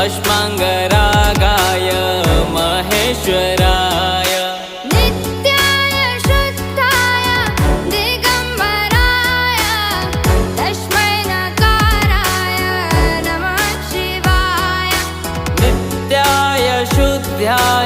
भस्माङ्गरागाय महेश्वराय नित्याय शुद्धाय दिगम्बराय तस्मै नकाराय नमः शिवाय नित्याय शुद्धाय